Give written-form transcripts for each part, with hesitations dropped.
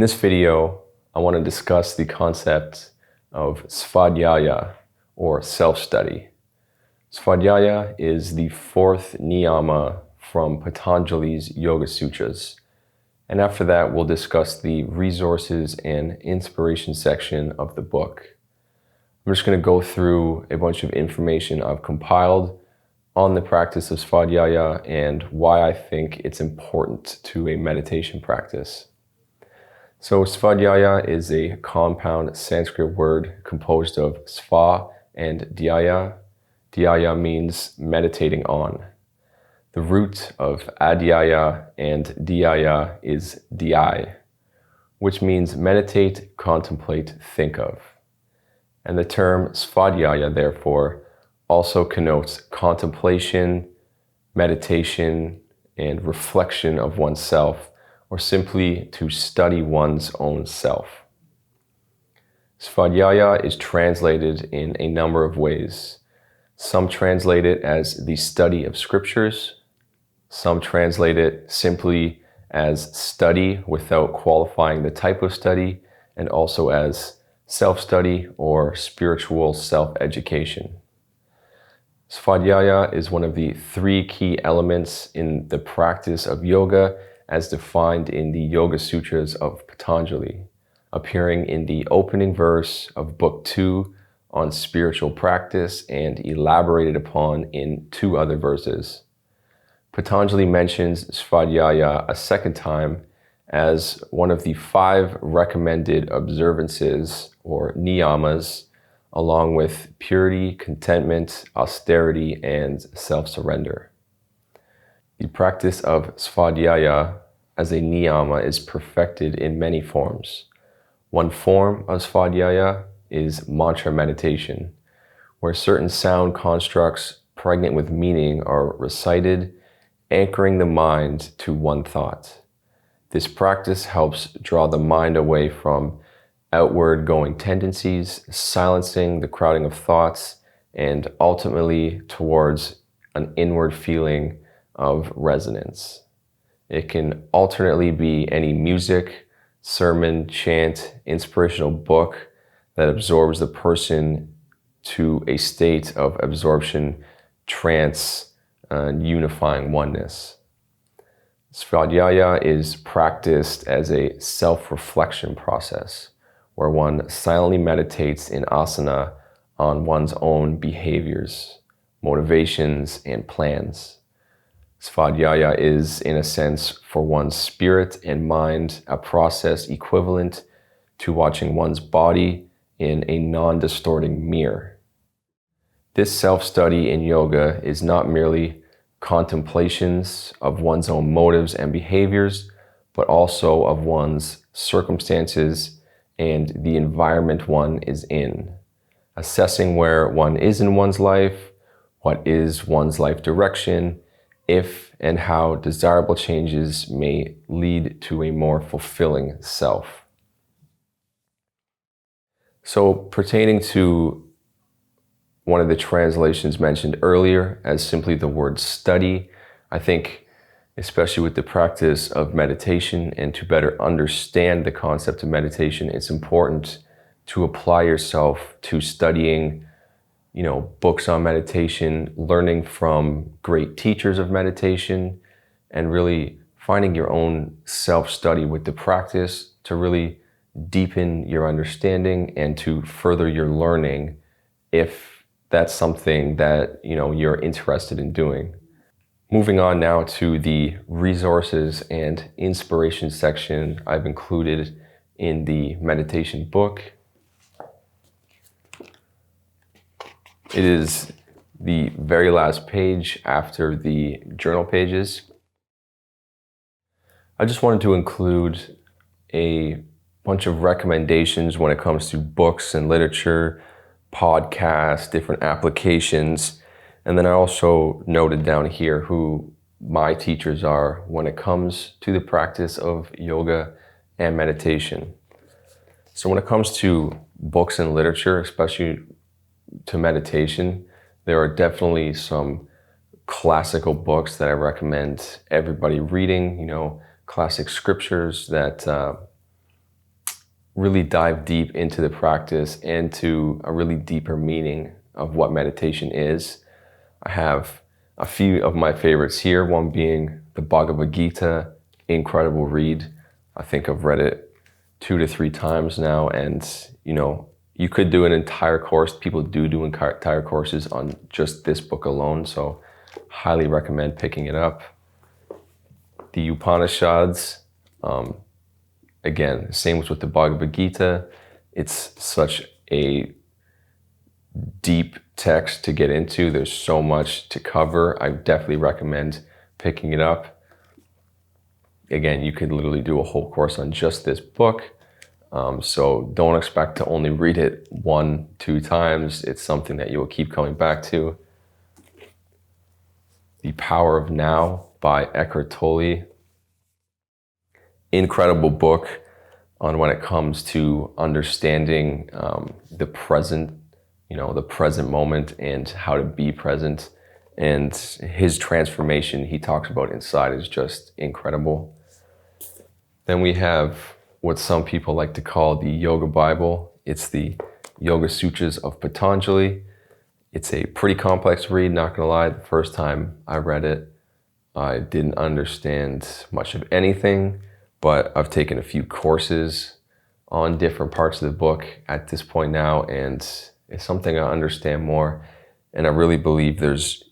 this video, I want to discuss the concept of svadhyaya, or self-study. Svadhyaya is the fourth niyama from Patanjali's Yoga Sutras. And after that, we'll discuss the resources and inspiration section of the book. I'm just going to go through a bunch of information I've compiled on the practice of svadhyaya and why I think it's important to a meditation practice. So svadhyaya is a compound Sanskrit word composed of sva and dhyaya. Dhyaya means meditating on. The root of adhyaya and dhyaya is dhyai, which means meditate, contemplate, think of. And the term svadhyaya, therefore, also connotes contemplation, meditation, and reflection of oneself, or simply to study one's own self. Svadhyaya is translated in a number of ways. Some translate it as the study of scriptures. Some translate it simply as study without qualifying the type of study, and also as self-study or spiritual self-education. Svadhyaya is one of the three key elements in the practice of yoga as defined in the Yoga Sutras of Patanjali, appearing in the opening verse of Book 2 on spiritual practice and elaborated upon in two other verses. Patanjali mentions svadhyaya a second time as one of the 5 recommended observances or niyamas, along with purity, contentment, austerity, and self-surrender. The practice of svadhyaya as a niyama is perfected in many forms. One form of svadhyaya is mantra meditation, where certain sound constructs pregnant with meaning are recited, anchoring the mind to one thought. This practice helps draw the mind away from outward going tendencies, silencing the crowding of thoughts, and ultimately towards an inward feeling of resonance. It can alternately be any music, sermon, chant, inspirational book that absorbs the person to a state of absorption, trance, and unifying oneness. Svadhyaya is practiced as a self-reflection process where one silently meditates in asana on one's own behaviors, motivations, and plans. Svadhyaya is, in a sense, for one's spirit and mind, a process equivalent to watching one's body in a non-distorting mirror. This self-study in yoga is not merely contemplations of one's own motives and behaviors, but also of one's circumstances and the environment one is in, assessing where one is in one's life, what is one's life direction, if and how desirable changes may lead to a more fulfilling self. So, pertaining to one of the translations mentioned earlier as simply the word study, I think, especially with the practice of meditation and to better understand the concept of meditation, it's important to apply yourself to studying books on meditation, learning from great teachers of meditation, and really finding your own self-study with the practice to really deepen your understanding and to further your learning if that's something that you're interested in doing. Moving on now to the resources and inspiration section I've included in the meditation book. It is the very last page after the journal pages. I just wanted to include a bunch of recommendations when it comes to books and literature, podcasts, different applications, and then I also noted down here who my teachers are when it comes to the practice of yoga and meditation. So when it comes to books and literature, especially to meditation, there are definitely some classical books that I recommend everybody reading, classic scriptures that really dive deep into the practice and to a really deeper meaning of what meditation is. I have a few of my favorites here, one being the Bhagavad Gita, incredible read. I think I've read it 2 to 3 times now, and you could do an entire course. People do entire courses on just this book alone, so highly recommend picking it up. The Upanishads, again, same as with the Bhagavad Gita. It's such a deep text to get into. There's so much to cover. I definitely recommend picking it up. Again, you could literally do a whole course on just this book. So don't expect to only read it 1-2 times. It's something that you will keep coming back to. The Power of Now by Eckhart Tolle. Incredible book on when it comes to understanding the present, the present moment and how to be present. And his transformation he talks about inside is just incredible. Then we have what some people like to call the Yoga Bible. It's the Yoga Sutras of Patanjali. It's a pretty complex read, not gonna lie. The first time I read it, I didn't understand much of anything, but I've taken a few courses on different parts of the book at this point now, and it's something I understand more. And I really believe there's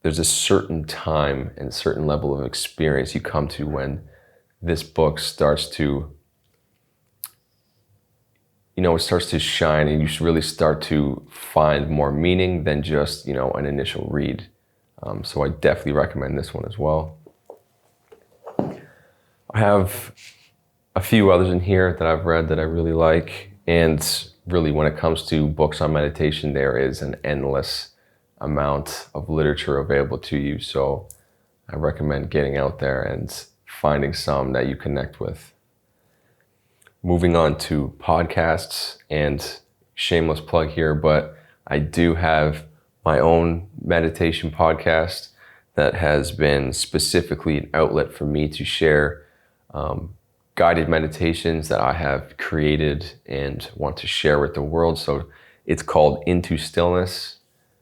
a certain time and certain level of experience you come to when this book starts to, it starts to shine, and you really start to find more meaning than just, an initial read. So I definitely recommend this one as well. I have a few others in here that I've read that I really like. And really, when it comes to books on meditation, there is an endless amount of literature available to you. So I recommend getting out there and finding some that you connect with. Moving on to podcasts, and shameless plug here, but I do have my own meditation podcast that has been specifically an outlet for me to share guided meditations that I have created and want to share with the world. So it's called Into Stillness.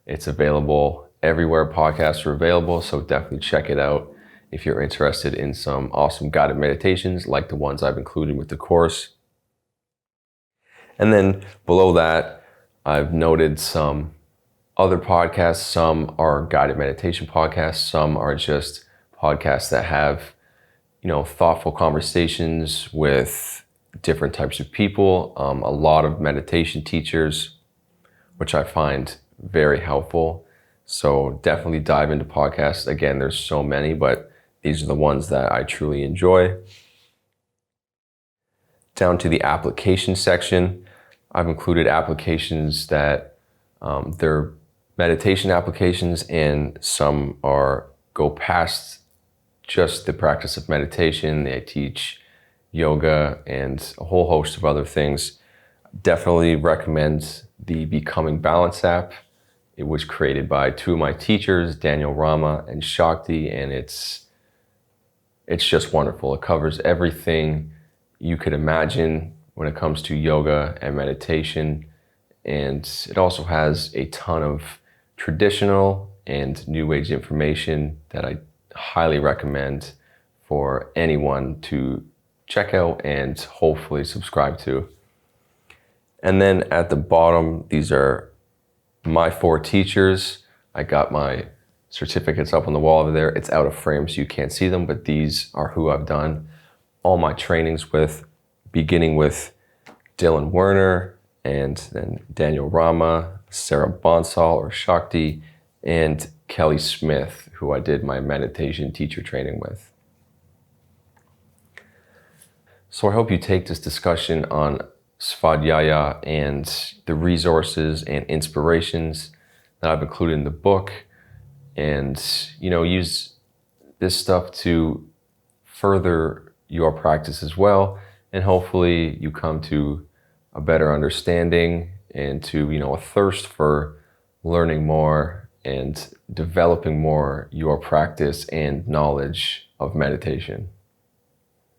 It's available everywhere podcasts are available, so definitely check it out if you're interested in some awesome guided meditations like the ones I've included with the course. And then below that, I've noted some other podcasts. Some are guided meditation podcasts. Some are just podcasts that have, thoughtful conversations with different types of people. A lot of meditation teachers, which I find very helpful. So definitely dive into podcasts. Again, there's so many, but these are the ones that I truly enjoy. Down to the application section, I've included applications that they're meditation applications, and some go past just the practice of meditation. They teach yoga and a whole host of other things. Definitely recommend the Becoming Balance app. It was created by two of my teachers, Daniel Rama and Shakti, and it's just wonderful. It covers everything you could imagine when it comes to yoga and meditation. And it also has a ton of traditional and new age information that I highly recommend for anyone to check out and hopefully subscribe to. And then at the bottom, these are my 4 teachers. I got my certificates up on the wall over there. It's out of frame, so you can't see them, but these are who I've done all my trainings with, beginning with Dylan Werner, and then Daniel Rama, Sarah Bonsall or Shakti, and Kelly Smith, who I did my meditation teacher training with. So I hope you take this discussion on svadhyaya and the resources and inspirations that I've included in the book, and use this stuff to further your practice as well, and hopefully you come to a better understanding and to a thirst for learning more and developing more your practice and knowledge of meditation.